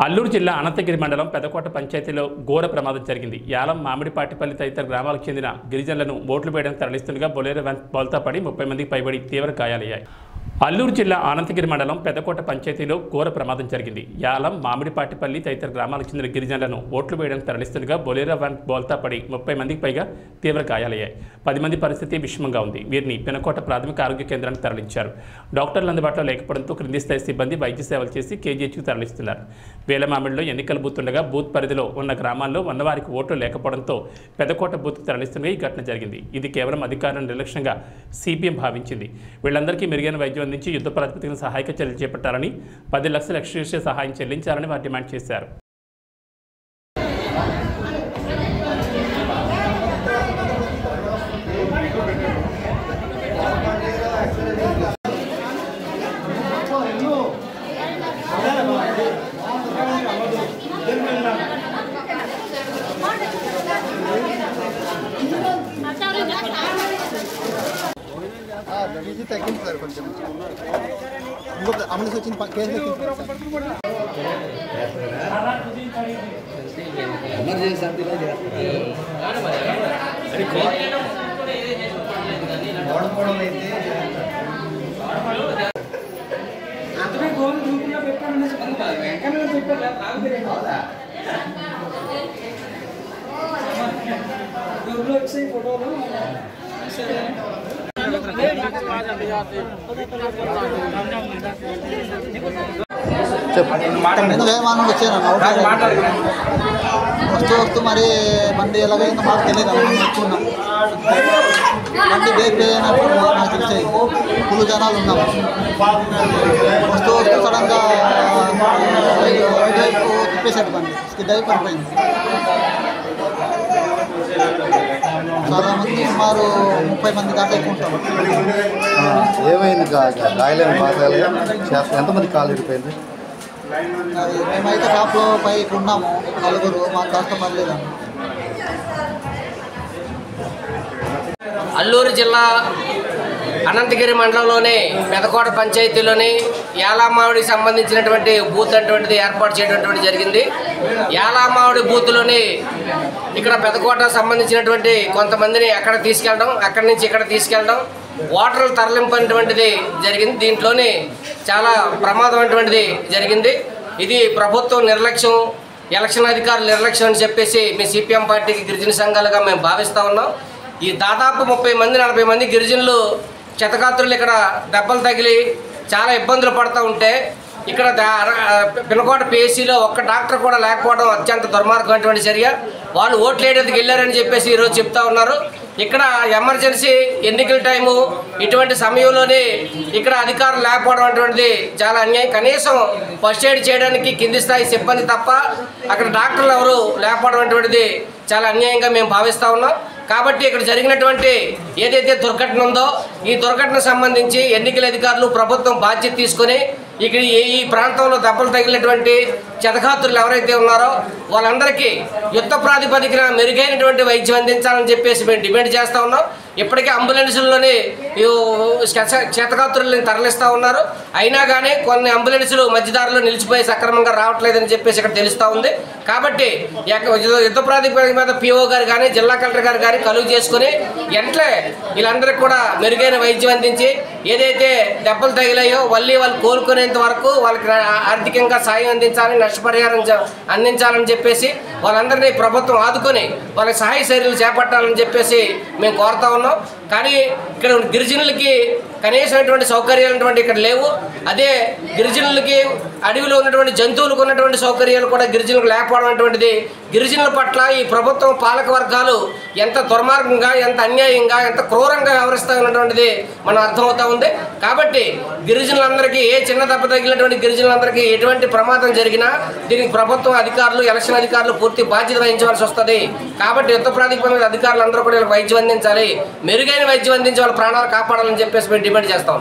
అల్లూరు జిల్లా అనంతగిరి మండలం పెదకోట పంచాయతీలో ఘోర ప్రమాదం జరిగింది. యాలం మామిడిపాటిపల్లి తదితర గ్రామాలకు చెందిన గిరిజనులను ఓట్లు వేయడానికి తరలిస్తుండగా బొలేరో వ్యాన్ బోల్తా పడి 30 మందికి పైబడి తీవ్ర గాయాలయ్యాయి. అల్లూరు జిల్లా అనంతగిరి మండలం పెదకోట పంచాయతీలో ఘోర ప్రమాదం జరిగింది. యాలం మామిడిపాటిపల్లి తదితర గ్రామాలకు చెందిన గిరిజనులను ఓట్లు వేయడానికి తరలిస్తుండగా బొలేరో వ్యాన్ బోల్తా పడి 30 మందికి పైగా తీవ్ర గాయాలయ్యాయి. 10 మంది పరిస్థితి విషమంగా ఉంది. వీరిని పెనకోట ప్రాథమిక ఆరోగ్య కేంద్రానికి తరలించారు. డాక్టర్లు అందుబాటులో లేకపోవడంతో క్రింది స్థాయి సిబ్బంది వైద్య సేవలు చేసి కేజీహెచ్కు తరలిస్తున్నారు. వేలమామిడిలో ఎన్నికల బూత్ ఉండగా బూత్ పరిధిలో ఉన్న గ్రామాల్లో ఉన్నవారికి ఓట్లు లేకపోవడంతో పెదకోట బూత్కు తరలిస్తుండగా ఈ ఘటన జరిగింది. ఇది కేవలం అధికారుల నిర్లక్ష్యంగా సిపిఎం భావించింది. వీళ్ళందరికీ మెరుగైన వైద్యం అందించి యుద్ధ ప్రాతిపదికన సహాయక చర్యలు చేపట్టాలని 10 లక్షల ఎక్స్గ్రేషియా సహాయం చెల్లించాలని వారు డిమాండ్ చేశారు. ఇది తగ్గింది సార్ కొంచెం ఇంకొక అమలు వచ్చిన కేసు వేమానం వచ్చాను వస్తూ మరి బండి ఎలాగైందో మాకు తెలియదు. ఎక్కున్నాం బండి బ్రేక్ అయినట్టు నాకు తెలిసాయి. ఫుల్ జనాలు ఉన్నాము. వస్తూ సడన్గా వైపు తిప్పేసాడు బండి. స్కిడ్ అయి పడిపోయింది. చాలామంది సుమారు 30 మంది దాకా ఎక్కువ ఉంటాం. ఏమైంది? ఎంతమంది కాలు ఇరిపోయింది? మేమైతే షాప్లో పైకి ఉన్నాము 4. మాకు కాస్త పర్లేదు. అల్లూరు జిల్లా అనంతగిరి మండలంలోని పెదకోట పంచాయతీలోని యాలామావిడికి సంబంధించినటువంటి బూత్ అటువంటిది ఏర్పాటు చేయడం జరిగింది. యాలామావిడి బూత్లోని ఇక్కడ పెదకోట సంబంధించినటువంటి కొంతమందిని అక్కడ తీసుకెళ్ళడం, అక్కడి నుంచి ఇక్కడ తీసుకెళ్ళడం, ఓటర్లు తరలింపు అనేటువంటిది జరిగింది. దీంట్లోని చాలా ప్రమాదం అటువంటిది జరిగింది. ఇది ప్రభుత్వం నిర్లక్ష్యం, ఎలక్షన్ అధికారుల నిర్లక్ష్యం అని చెప్పేసి మీ సిపిఎం పార్టీకి గిరిజన సంఘాలుగా మేము భావిస్తూ ఉన్నాం. ఈ దాదాపు 30 మంది 40 మంది గిరిజనులు క్షతగాత్రులు ఇక్కడ దెబ్బలు తగిలి చాలా ఇబ్బందులు పడుతూ ఉంటే ఇక్కడ పినకోట పిఎస్సిలో ఒక్క డాక్టర్ కూడా లేకపోవడం అత్యంత దుర్మార్గమైనటువంటి చర్య. వాళ్ళు ఓట్లు వేయడానికి వెళ్ళారని చెప్పేసి ఈరోజు చెప్తా ఉన్నారు. ఇక్కడ ఎమర్జెన్సీ ఎన్నికల టైము ఇటువంటి సమయంలోనే ఇక్కడ అధికారులు లేకపోవడం అటువంటిది చాలా అన్యాయం. కనీసం ఫస్ట్ ఎయిడ్ చేయడానికి కింది స్థాయి సిబ్బంది తప్ప అక్కడ డాక్టర్లు ఎవరు లేకపోవడం అటువంటిది చాలా అన్యాయంగా మేము భావిస్తూ ఉన్నాం. కాబట్టి ఇక్కడ జరిగినటువంటి ఏదైతే దుర్ఘటన ఉందో ఈ దుర్ఘటనకు సంబంధించి ఎన్నికల అధికారులు ప్రభుత్వం బాధ్యత తీసుకొని ఇక్కడ ఈ ప్రాంతంలో దెబ్బలు తగిలినటువంటి క్షతగాత్రులు ఎవరైతే ఉన్నారో వాళ్ళందరికీ యుద్ధ ప్రాతిపదికన మెరుగైనటువంటి వైద్యం అందించాలని చెప్పేసి మేము డిమాండ్ చేస్తూ ఉన్నాం. ఇప్పటికే అంబులెన్సుల్లోనే క్షతగాత్రులను తరలిస్తూ ఉన్నారు. అయినా కానీ కొన్ని అంబులెన్సులు మధ్యదారులు నిలిచిపోయి సక్రమంగా రావట్లేదని చెప్పేసి ఇక్కడ తెలుస్తూ ఉంది. కాబట్టి యుద్ధ ప్రాతిపదిక మీద పిఓ గారు కానీ జిల్లా కలెక్టర్ గారు కానీ కలుగు చేసుకుని వెంటనే వీళ్ళందరికీ కూడా మెరుగైన వైద్యం అందించి ఏదైతే దెబ్బలు తగిలాయో వాళ్ళు కోలుకునేంత వరకు వాళ్ళకి ఆర్థికంగా సాయం అందించాలని, నష్టపరిహారం అందించాలని చెప్పేసి వాళ్ళందరినీ ప్రభుత్వం ఆదుకొని వాళ్ళకి సహాయ చర్యలు చేపట్టాలని చెప్పేసి మేము కోరుతా ఉన్నాం. కానీ ఇక్కడ గిరిజనులకి కనీసమైనటువంటి సౌకర్యాలు ఇక్కడ లేవు. అదే గిరిజనులకి అడవిలో ఉన్నటువంటి జంతువులకు ఉన్నటువంటి సౌకర్యాలు కూడా గిరిజనులకు లేకపోవడం అటువంటిది గిరిజనుల పట్ల ఈ ప్రభుత్వం పాలక వర్గాలు ఎంత దుర్మార్గంగా, ఎంత అన్యాయంగా, ఎంత క్రూరంగా వ్యవహరిస్తూ ఉన్నటువంటిది మనం అర్థమవుతూ ఉంది. కాబట్టి గిరిజనులందరికీ ఏ చిన్న దెబ్బ తగిలినటువంటి గిరిజనులందరికీ ఎటువంటి ప్రమాదం జరిగినా దీనికి ప్రభుత్వం అధికారులు, ఎలక్షన్ అధికారులు పూర్తి బాధ్యత వహించవలసి వస్తుంది. కాబట్టి యుద్ధ ప్రాతిపదిక మీద అధికారులు అందరూ కూడా వైద్యం అందించాలి, మెరుగైన వైద్యం అందించి వాళ్ళ ప్రాణాలు కాపాడాలని చెప్పేసి మేము డిమాండ్ చేస్తాం.